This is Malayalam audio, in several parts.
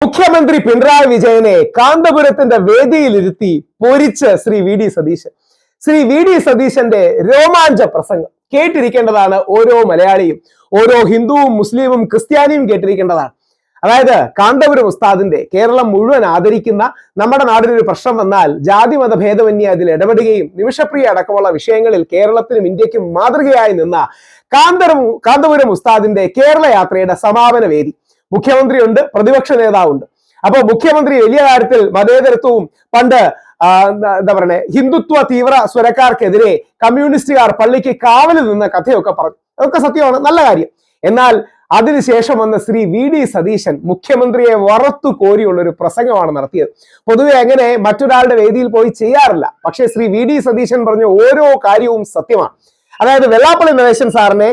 മുഖ്യമന്ത്രി പിണറായി വിജയനെ കാന്തപുരത്തിന്റെ വേദിയിലിരുത്തി പൊരിച്ച് Shri V D Satheesan. Shri V D സതീശന്റെ രോമാഞ്ച പ്രസംഗം കേട്ടിരിക്കേണ്ടതാണ് ഓരോ മലയാളിയും, ഓരോ ഹിന്ദുവും മുസ്ലിമും ക്രിസ്ത്യാനിയും കേട്ടിരിക്കേണ്ടതാണ്. അതായത് കാന്തപുരം ഉസ്താദിന്റെ കേരളം മുഴുവൻ ആദരിക്കുന്ന നമ്മുടെ നാടിനൊരു പ്രശ്നം വന്നാൽ ജാതി മത ഭേദമന്യേ അതിൽ ഇടപെടുകയും നിമിഷപ്രിയ അടക്കമുള്ള വിഷയങ്ങളിൽ കേരളത്തിനും ഇന്ത്യക്കും മാതൃകയായി നിന്ന കാന്തപുരം ഉസ്താദിന്റെ കേരള യാത്രയുടെ സമാപന വേദി. മുഖ്യമന്ത്രിയുണ്ട്, പ്രതിപക്ഷ നേതാവുണ്ട്. അപ്പൊ മുഖ്യമന്ത്രി വലിയ കാര്യത്തിൽ മതേതരത്വവും പണ്ട് എന്താ പറയണേ ഹിന്ദുത്വ തീവ്ര സ്വരക്കാർക്കെതിരെ കമ്മ്യൂണിസ്റ്റുകാർ പള്ളിക്ക് കാവലിൽ നിന്ന കഥയൊക്കെ പറഞ്ഞു. അതൊക്കെ സത്യമാണ്, നല്ല കാര്യം. എന്നാൽ അതിനുശേഷം വന്ന ശ്രീ വി ഡി സതീശൻ മുഖ്യമന്ത്രിയെ വറുത്തു കോരിയുള്ള ഒരു പ്രസംഗമാണ് നടത്തിയത്. പൊതുവെ അങ്ങനെ മറ്റൊരാളുടെ വേദിയിൽ പോയി ചെയ്യാറില്ല. പക്ഷേ ശ്രീ വി ഡി സതീശൻ പറഞ്ഞ ഓരോ കാര്യവും സത്യമാണ്. അതായത് വെള്ളാപ്പള്ളി നടേശൻ സാറിനെ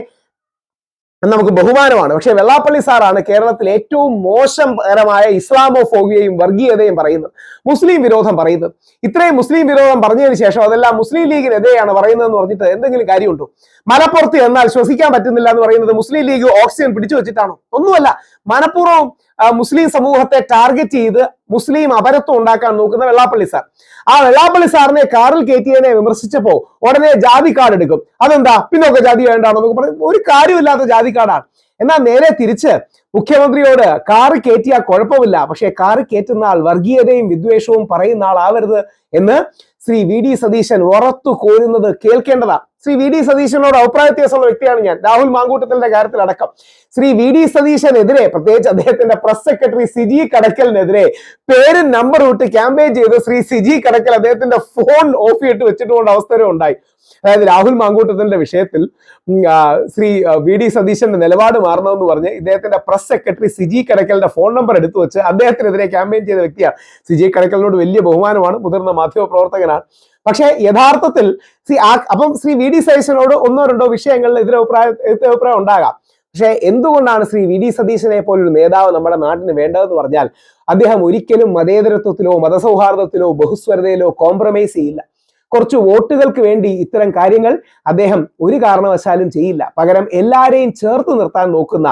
നമുക്ക് ബഹുമാനമാണ്, പക്ഷെ വെള്ളാപ്പള്ളി സാറാണ് കേരളത്തിൽ ഏറ്റവും മോശകരമായ ഇസ്ലാമോഫോബിയയും വർഗീയതയും പറയുന്നത്, മുസ്ലിം വിരോധം പറയുന്നത്. ഇത്രയും മുസ്ലിം വിരോധം പറഞ്ഞതിന് ശേഷം അതെല്ലാം മുസ്ലിം ലീഗിനെതിരെയാണ് പറയുന്നതെന്ന് പറഞ്ഞിട്ട് എന്തെങ്കിലും കാര്യമുണ്ടോ? മലപ്പുറത്ത് എന്നാൽ ശ്വസിക്കാൻ പറ്റുന്നില്ല എന്ന് പറയുന്നത് മുസ്ലിം ലീഗ് ഓക്സിജൻ പിടിച്ചു വെച്ചിട്ടാണോ? ഒന്നുമല്ല. മനഃപൂർവ്വം മുസ്ലിം സമൂഹത്തെ ടാർഗറ്റ് ചെയ്ത് മുസ്ലിം അപരത്വം ഉണ്ടാക്കാൻ നോക്കുന്ന വെള്ളാപ്പള്ളി സാർ. ആ വെള്ളാപ്പള്ളി സാറിനെ കാറിൽ കയറ്റിയതിനെ വിമർശിച്ചപ്പോ ഉടനെ ജാതി കാർഡ് എടുക്കും. അതെന്താ പിന്നൊക്കെ ജാതി വേണ്ടാണോ എന്നൊക്കെ പറയും. ഒരു കാര്യമില്ലാത്ത ജാതി കാർഡാണ്. എന്നാൽ നേരെ തിരിച്ച് മുഖ്യമന്ത്രിയോട് കാറ് കയറ്റിയാൽ കുഴപ്പമില്ല, പക്ഷെ കാറ് കയറ്റുന്ന ആൾ വർഗീയതയും വിദ്വേഷവും പറയുന്ന ആളാവരുത് എന്ന് ശ്രീ വി ഡി സതീശൻ ഉറത്തു കോരുന്നത് കേൾക്കേണ്ടതാണ്. ശ്രീ വി ഡി സതീശനോട് അഭിപ്രായ വ്യത്യാസമുള്ള വ്യക്തിയാണ് ഞാൻ, രാഹുൽ മാങ്കൂട്ടത്തിന്റെ കാര്യത്തിലടക്കം. ശ്രീ വി ഡി സതീശനെതിരെ, പ്രത്യേകിച്ച് അദ്ദേഹത്തിന്റെ പ്രസ് സെക്രട്ടറി സിജി കടക്കലിനെതിരെ പേരും നമ്പറും ഇട്ട് ക്യാമ്പയിൻ ചെയ്ത് ശ്രീ സിജി കടക്കൽ അദ്ദേഹത്തിന്റെ ഫോൺ ഓഫ് ചെയ്തിട്ട് വെച്ചിട്ടുകൊണ്ട് അവസരം ഉണ്ടായി. അതായത് രാഹുൽ മാങ്കൂട്ടത്തിന്റെ വിഷയത്തിൽ ശ്രീ വി ഡി സതീശന്റെ നിലപാട് മാറണമെന്ന് പറഞ്ഞ് ഇദ്ദേഹത്തിന്റെ പ്രസ് സെക്രട്ടറി സിജി കടക്കലിന്റെ ഫോൺ നമ്പർ എടുത്തു വെച്ച് അദ്ദേഹത്തിനെതിരെ ക്യാമ്പയിൻ ചെയ്ത വ്യക്തിയാണ്. സിജി കടക്കലിനോട് വലിയ ബഹുമാനമാണ്, മുതിർന്ന മാധ്യമ പ്രവർത്തകനാണ്. പക്ഷേ യഥാർത്ഥത്തിൽ അപ്പം ശ്രീ വി ഡി സതീശനോട് ഒന്നോ രണ്ടോ വിഷയങ്ങളിൽ എതിരഭിപ്രായം ഉണ്ടാകാം. പക്ഷെ എന്തുകൊണ്ടാണ് ശ്രീ വി ഡി സതീശനെ പോലൊരു നേതാവ് നമ്മുടെ നാട്ടിന് വേണ്ടതെന്ന് പറഞ്ഞാൽ അദ്ദേഹം ഒരിക്കലും മതേതരത്വത്തിലോ മതസൗഹാർദ്ദത്തിലോ ബഹുസ്വരതയിലോ കോംപ്രമൈസ് ചെയ്യില്ല. കുറച്ച് വോട്ടുകൾക്ക് വേണ്ടി ഇത്തരം കാര്യങ്ങൾ അദ്ദേഹം ഒരു കാരണവശാലും ചെയ്യില്ല. പകരം എല്ലാരെയും ചേർത്ത് നിർത്താൻ നോക്കുന്ന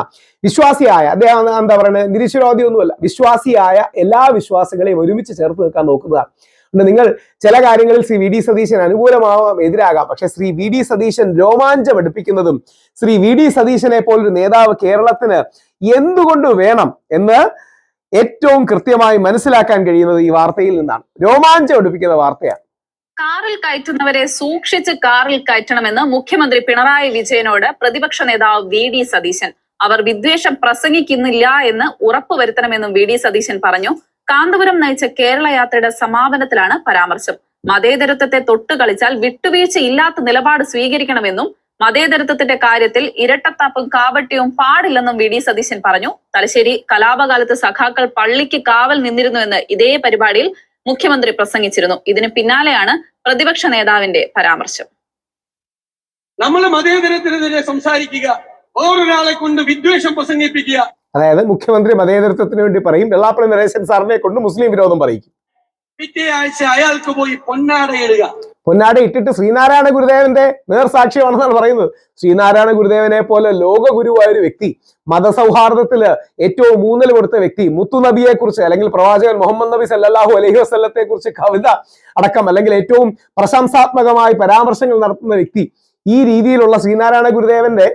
വിശ്വാസിയായ അദ്ദേഹം, എന്താ പറയുന്നത്, നിരീശ്വരവാദിയൊന്നുമല്ല, വിശ്വാസിയായ എല്ലാ വിശ്വാസികളെയും ഒരുമിച്ച് ചേർത്ത് നിൽക്കാൻ നോക്കുന്നതാണ്. നിങ്ങൾ ചില കാര്യങ്ങളിൽ ശ്രീ വി ഡി സതീശൻ അനുകൂലമാവാം, എതിരാകാം. പക്ഷെ ശ്രീ വി ഡി സതീശൻ രോമാഞ്ചം എടുപ്പിക്കുന്നതും ശ്രീ വി ഡി സതീശനെ പോലൊരു നേതാവ് കേരളത്തിന് എന്തുകൊണ്ട് വേണം എന്ന് ഏറ്റവും കൃത്യമായി മനസ്സിലാക്കാൻ കഴിയുന്നത് ഈ വാർത്തയിൽ നിന്നാണ്. രോമാഞ്ചം എടുപ്പിക്കുന്ന വാർത്തയാണ്. കാറിൽ കയറ്റുന്നവരെ സൂക്ഷിച്ച് കാറിൽ കയറ്റണമെന്ന് മുഖ്യമന്ത്രി പിണറായി വിജയനോട് പ്രതിപക്ഷ നേതാവ് വി ഡി സതീശൻ. അവർ വിദ്വേഷം പ്രസംഗിക്കുന്നില്ല എന്ന് ഉറപ്പുവരുത്തണമെന്നും വി ഡി സതീശൻ പറഞ്ഞു. കാന്തപുരം നയിച്ച കേരള യാത്രയുടെ സമാപനത്തിലാണ് പരാമർശം. മതേതരത്വത്തെ തൊട്ട് കളിച്ചാൽ വിട്ടുവീഴ്ചയില്ലാത്ത നിലപാട് സ്വീകരിക്കണമെന്നും മതേതരത്വത്തിന്റെ കാര്യത്തിൽ ഇരട്ടത്താപ്പും കാപട്യവും പാടില്ലെന്നും വി ഡി സതീശൻ പറഞ്ഞു. തലശ്ശേരി കലാപകാലത്ത് സഖാക്കൾ പള്ളിക്ക് കാവൽ നിന്നിരുന്നുവെന്ന് ഇതേ പരിപാടിയിൽ മുഖ്യമന്ത്രി പ്രസംഗിച്ചിരുന്നു. ഇതിന് പിന്നാലെയാണ് പ്രതിപക്ഷ നേതാവിന്റെ പരാമർശം. നമ്മൾ മതേതരത്തിനെതിരെ സംസാരിക്കുക, ഓരൊരാളെ കൊണ്ട് വിദ്വേഷം പ്രസംഗിപ്പിക്കുക. അതായത് മുഖ്യമന്ത്രി മതേതരത്വത്തിന് വേണ്ടി പറയും, വെള്ളാപ്പള്ളി നടേശൻ സാറിനെ കൊണ്ട് മുസ്ലിം വിരോധം പറയിക്കും. പിറ്റേ ആഴ്ച അയാൾക്ക് പോയി പൊന്നാട ഇടുക. പൊന്നാട ഇട്ടിട്ട് ശ്രീനാരായണ ഗുരുദേവന്റെ നേർസാക്ഷ്യമാണെന്നാണ് പറയുന്നത്. ശ്രീനാരായണ ഗുരുദേവനെ പോലെ ലോകഗുരുവായ ഒരു വ്യക്തി, മതസൗഹാർദ്ദത്തില് ഏറ്റവും ഊന്നൽ കൊടുത്ത വ്യക്തി, മുത്തുനബിയെ കുറിച്ച് അല്ലെങ്കിൽ പ്രവാചകൻ മുഹമ്മദ് നബി സല്ലല്ലാഹു അലൈഹി വസല്ലത്തെ കുറിച്ച് കവിത അടക്കം അല്ലെങ്കിൽ ഏറ്റവും പ്രശംസാത്മകമായി പരാമർശങ്ങൾ നടത്തുന്ന വ്യക്തി, ഈ രീതിയിലുള്ള ശ്രീനാരായണ ഗുരുദേവന്റെ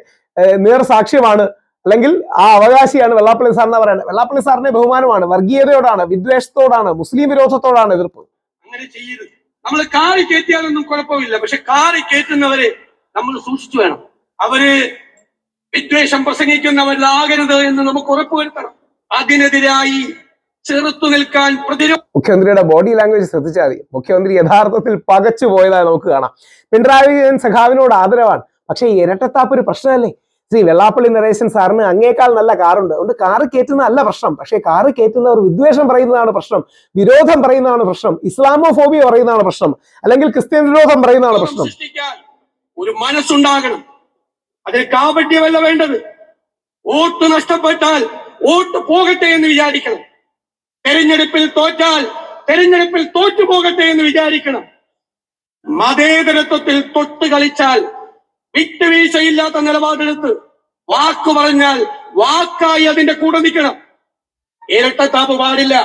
നേർസാക്ഷ്യമാണ് അല്ലെങ്കിൽ ആ അവകാശിയാണ് വെള്ളാപ്പള്ളി സാർ എന്ന് പറയുന്നത്. വെള്ളാപ്പള്ളി സാറിന്റെ ബഹുമാനമാണ്, വർഗീയതയോടാണ്, വിദ്വേഷത്തോടാണ്, മുസ്ലിം വിരോധത്തോടാണ് എതിർപ്പ്. അങ്ങനെ ചെയ്യരുത്. നമ്മൾ കാറി കയറ്റിയാലൊന്നും കുഴപ്പമില്ല, പക്ഷെ കാറി കയറ്റുന്നവരെ നമ്മൾ സൂക്ഷിച്ചു വേണം. അവര് വിദ്വേഷം പ്രസംഗിക്കുന്നവരിലാകരുത് എന്ന് നമുക്ക് ഉറപ്പുവരുത്തണം. അതിനെതിരായി ചെറുത്തു നിൽക്കാൻ മുഖ്യമന്ത്രിയുടെ ബോഡി ലാംഗ്വേജ് ശ്രദ്ധിച്ചാൽ മതി. മുഖ്യമന്ത്രി യഥാർത്ഥത്തിൽ പകച്ചു പോയതായി നമുക്ക് കാണാം. പിണറായി വിജയൻ സഖാവിനോട് ആദരവാണ്, പക്ഷേ ഇരട്ടത്താപ്പ് ഒരു പ്രശ്നമല്ലേ? ശ്രീ വെള്ളാപ്പള്ളി നടേശൻ സാറിന് അങ്ങേക്കാൾ നല്ല കാറുണ്ട്, അതുകൊണ്ട് കാറ് കയറ്റുന്ന അല്ല പ്രശ്നം. പക്ഷേ കാറ് കയറ്റുന്നവർ വിദ്വേഷം പറയുന്നതാണ് പ്രശ്നം, വിരോധം പറയുന്നതാണ് പ്രശ്നം, ഇസ്ലാമോഫോബിയ പറയുന്നതാണ് പ്രശ്നം, അല്ലെങ്കിൽ ക്രിസ്ത്യൻ വിരോധം പറയുന്നതാണ് പ്രശ്നം. ഒരു മനസ്സുണ്ടാകണം. അതിന് കാപട്യമല്ല വേണ്ടത്. വോട്ട് നഷ്ടപ്പെട്ടാൽ വോട്ട് പോകട്ടെ എന്ന് വിചാരിക്കണം. തെരഞ്ഞെടുപ്പിൽ തോറ്റാൽ തെരഞ്ഞെടുപ്പിൽ തോറ്റു പോകട്ടെ എന്ന് വിചാരിക്കണം. മതേതരത്വത്തിൽ തൊട്ട് കളിച്ചാൽ വിട്ടുവീഴ്ചയില്ലാത്ത നിലപാടെടുത്ത് വാക്കു പറഞ്ഞാൽ വാക്കായി അതിന്റെ കൂടെ നിൽക്കണം. ഇരട്ടത്താപ്പ് പാടില്ല.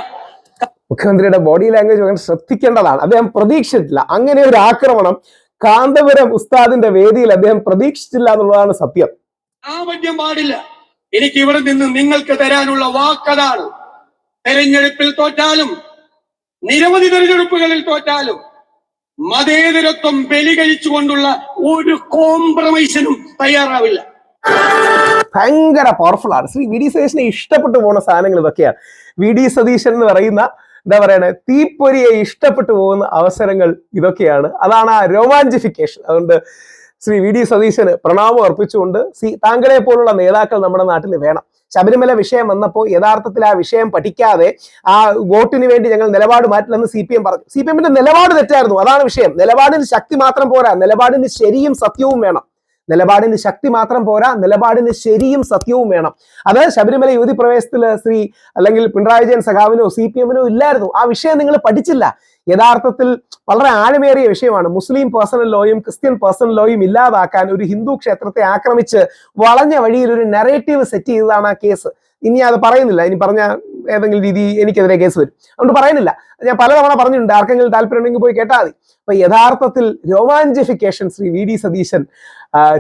മുഖ്യമന്ത്രിയുടെ ബോഡി ലാംഗ്വേജ് വളരെ ശ്രദ്ധിക്കേണ്ടതാണ്. അദ്ദേഹം പ്രതീക്ഷിച്ചിട്ടില്ല അങ്ങനെ ഒരു ആക്രമണം കാന്തപുരം ഉസ്താദിന്റെ വേദിയിൽ അദ്ദേഹം പ്രതീക്ഷിച്ചില്ല എന്നുള്ളതാണ് സത്യം. ആവട്യം പാടില്ല. എനിക്ക് ഇവിടെ നിന്ന് നിങ്ങൾക്ക് തരാനുള്ള വാക്കതാണ്, തെരഞ്ഞെടുപ്പിൽ തോറ്റാലും നിരവധി തെരഞ്ഞെടുപ്പുകളിൽ തോറ്റാലും മതേതരത്വം ബലികഴിച്ചുകൊണ്ടുള്ള ഒരു കോംപ്രമൈസിനും തയ്യാറാവില്ല. ഭയങ്കര പവർഫുൾ ആണ്. ശ്രീ വി ഡി സതീശനെ ഇഷ്ടപ്പെട്ടു പോകുന്ന സാധനങ്ങൾ ഇതൊക്കെയാണ്. വി ഡി സതീശൻ എന്ന് പറയുന്ന എന്താ പറയണേ തീപ്പൊരിയെ ഇഷ്ടപ്പെട്ടു പോകുന്ന അവസരങ്ങൾ ഇതൊക്കെയാണ്. അതാണ് ആ രോമാഞ്ചിഫിക്കേഷൻ. അതുകൊണ്ട് ശ്രീ വി ഡി സതീശന് പ്രണാമം അർപ്പിച്ചുകൊണ്ട് താങ്കളെ പോലുള്ള നേതാക്കൾ നമ്മുടെ നാട്ടിൽ വേണം. ശബരിമല വിഷയം വന്നപ്പോൾ യഥാർത്ഥത്തിൽ ആ വിഷയം പഠിക്കാതെ ആ വോട്ടിന് വേണ്ടി ഞങ്ങൾ നിലപാട് മാറ്റില്ലെന്ന് CPM പറഞ്ഞു. CPMന്റെ നിലപാട് തെറ്റായിരുന്നു, അതാണ് വിഷയം. നിലപാടിന് ശക്തി മാത്രം പോരാ, നിലപാടിന് ശരിയും സത്യവും വേണം. നിലപാടിന് ശക്തി മാത്രം പോരാ, നിലപാടിന് ശരിയും സത്യവും വേണം. അത് ശബരിമല യുവതി പ്രവേശത്തിൽ അല്ലെങ്കിൽ പിണറായി വിജയൻ സഖാവിനോ CPMനോ ഇല്ലായിരുന്നു. ആ വിഷയം നിങ്ങൾ പഠിച്ചില്ല. യഥാർത്ഥത്തിൽ വളരെ ആഴമേറിയ വിഷയമാണ്. മുസ്ലിം പേഴ്സണൽ ലോയും ക്രിസ്ത്യൻ പേഴ്സണൽ ലോയും ഇല്ലാതാക്കാൻ ഒരു ഹിന്ദു ക്ഷേത്രത്തെ ആക്രമിച്ച് വളഞ്ഞ വഴിയിൽ ഒരു നെറേറ്റീവ് സെറ്റ് ചെയ്തതാണ് ആ കേസ്. ഇനി അത് പറയുന്നില്ല, ഇനി പറഞ്ഞ ഏതെങ്കിലും രീതി എനിക്കെതിരെ കേസ് വരും, അതുകൊണ്ട് പറയുന്നില്ല. ഞാൻ പലതവണ പറഞ്ഞിട്ടുണ്ട്, ആർക്കെങ്കിലും താല്പര്യം ഉണ്ടെങ്കിൽ പോയി കേട്ടാൽ മതി. അപ്പൊ യഥാർത്ഥത്തിൽ രോമാഞ്ചിഫിക്കേഷൻ ശ്രീ വി ഡി സതീശൻ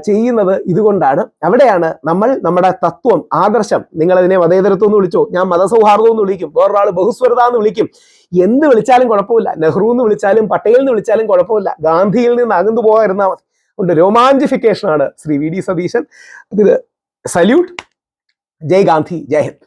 ചെയ്യുന്നത് ഇതുകൊണ്ടാണ്. അവിടെയാണ് നമ്മൾ നമ്മുടെ തത്വം, ആദർശം, നിങ്ങൾ അതിനെ മതേതരത്വം എന്ന് വിളിച്ചോ, ഞാൻ മതസൗഹാർദ്ദം എന്ന് വിളിക്കും, വേറൊരാൾ ബഹുസ്വരത എന്ന് വിളിക്കും, എന്ത് വിളിച്ചാലും കുഴപ്പമില്ല. നെഹ്റു എന്ന് വിളിച്ചാലും പട്ടേൽ എന്ന് വിളിച്ചാലും കുഴപ്പമില്ല, ഗാന്ധിയിൽ നിന്ന് അകന്നു പോകാതിരുന്നാൽ മതി. അതുകൊണ്ട് രോമാഞ്ചിഫിക്കേഷൻ ആണ് ശ്രീ വി ഡി സതീശൻ. ഇതിൽ സല്യൂട്ട്. ജയ് ഗാന്ധി, ജയ് ഹിന്ദ്.